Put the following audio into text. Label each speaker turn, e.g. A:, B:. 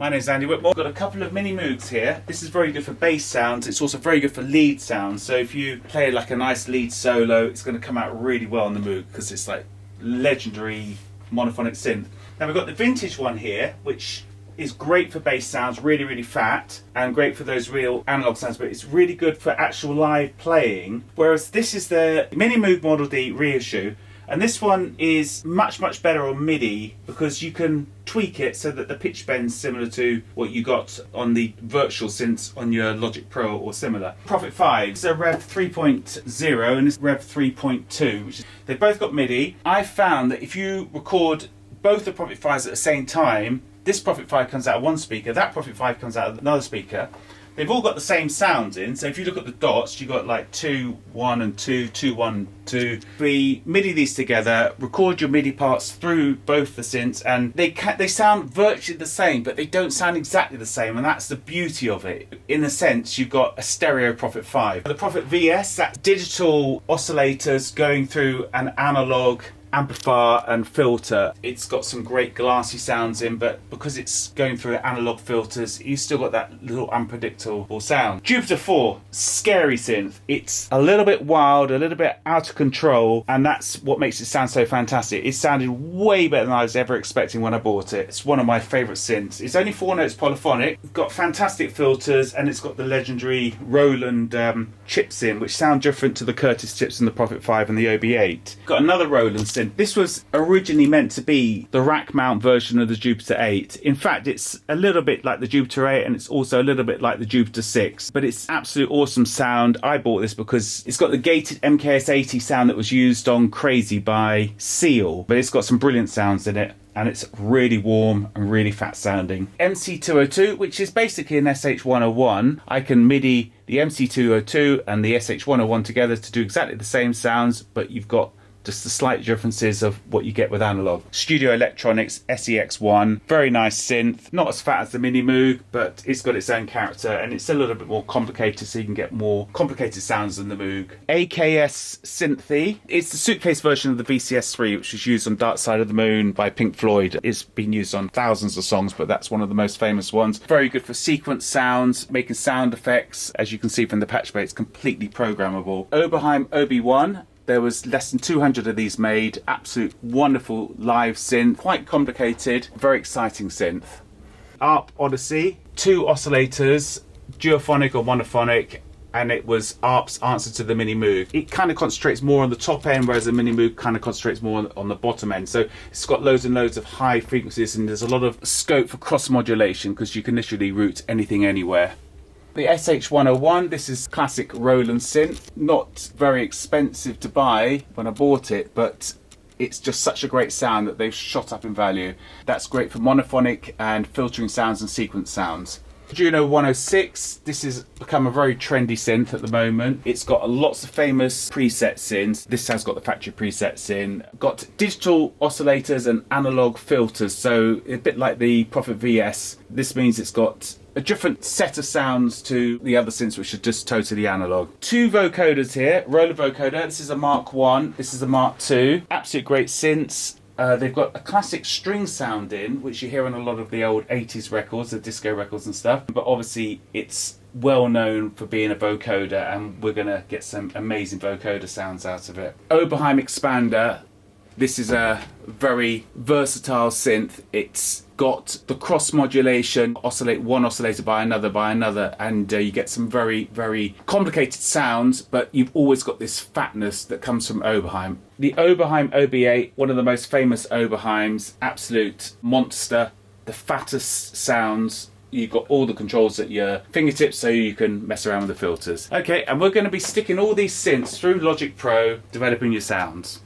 A: My name is Andy Whitmore. I've got a couple of mini Moogs here. This is very good for bass sounds. It's also very good for lead sounds. So if you play like a nice lead solo, it's going to come out really well on the Moog because it's like legendary monophonic synth. Now we've got the vintage one here, which is great for bass sounds, really fat, and great for those real analog sounds, but it's really good for actual live playing. Whereas this is the Mini Moog Model D reissue, and this one is much better on Midi because you can tweak it so that the pitch bend's similar to what you got on the virtual synths on your Logic Pro or similar. Prophet 5 is a Rev 3.0 and it's Rev 3.2, which is, they've both got Midi. I found that if you record both the Prophet 5s at the same time, this Prophet 5 comes out of one speaker, that Prophet 5 comes out of another speaker. They've all got the same sounds in, so if you look at the dots, you've got like 2, 1 and 2, 2, 1, 2. We MIDI these together, record your MIDI parts through both the synths, and they sound virtually the same, but they don't sound exactly the same, and that's the beauty of it. In a sense, you've got a stereo Prophet 5. The Prophet VS, that's digital oscillators going through an analog amplifier and filter. It's got some great glassy sounds in, but because it's going through analog filters, you still got that little unpredictable sound. Jupiter 4, scary synth. It's a little bit wild, a little bit out of control, and that's what makes it sound so fantastic. It sounded way better than I was ever expecting when I bought it. It's one of my favourite synths. It's only 4 notes polyphonic, it's got fantastic filters, and it's got the legendary Roland chips in, which sound different to the Curtis chips in the Prophet 5 and the OB-8. Got another Roland synth. This was originally meant to be the rack mount version of the Jupiter 8. In fact, it's a little bit like the Jupiter 8 and it's also a little bit like the Jupiter 6, but it's absolute awesome sound. I bought this because it's got the gated MKS80 sound that was used on Crazy by Seal, but it's got some brilliant sounds in it. And it's really warm and really fat sounding. MC202, which is basically an SH101. I can MIDI the MC202 and the SH101 together to do exactly the same sounds, but you've got just the slight differences of what you get with analog. Studio Electronics SEX1, very nice synth, not as fat as the Mini Moog, but it's got its own character and it's a little bit more complicated, so you can get more complicated sounds than the Moog. AKS Synthi, it's the suitcase version of the VCS3, which was used on Dark Side of the Moon by Pink Floyd. It's been used on thousands of songs, but that's one of the most famous ones. Very good for sequence sounds, making sound effects. As you can see from the patch bay, it's completely programmable. Oberheim OB-1, there was less than 200 of these made. Absolute wonderful live synth, quite complicated, very exciting synth. ARP Odyssey, 2 oscillators, duophonic or monophonic, and it was ARP's answer to the Mini Moog. It kind of concentrates more on the top end, whereas the Mini Moog kind of concentrates more on the bottom end. So it's got loads and loads of high frequencies, and there's a lot of scope for cross modulation because you can literally route anything anywhere. The SH101, this is classic Roland synth. Not very expensive to buy when I bought it, but it's just such a great sound that they've shot up in value. That's great for monophonic and filtering sounds and sequence sounds. Juno106, this has become a very trendy synth at the moment. It's got lots of famous presets in. This has got the factory presets in. Got digital oscillators and analog filters, so a bit like the Prophet VS. This means it's got a different set of sounds to the other synths, which are just totally analog. 2 vocoders here, Roland Vocoder. This is a Mark 1, this is a Mark 2. Absolute great synths. They've got a classic string sound in, which you hear on a lot of the old 80s records, the disco records and stuff. But obviously it's well known for being a vocoder, and we're going to get some amazing vocoder sounds out of it. Oberheim Expander. This is a very versatile synth. It's got the cross modulation, oscillate one oscillator by another, and you get some very complicated sounds, but you've always got this fatness that comes from Oberheim. The Oberheim OB-8, one of the most famous Oberheims, absolute monster, the fattest sounds. You've got all the controls at your fingertips so you can mess around with the filters. Okay, and we're going to be sticking all these synths through Logic Pro, developing your sounds.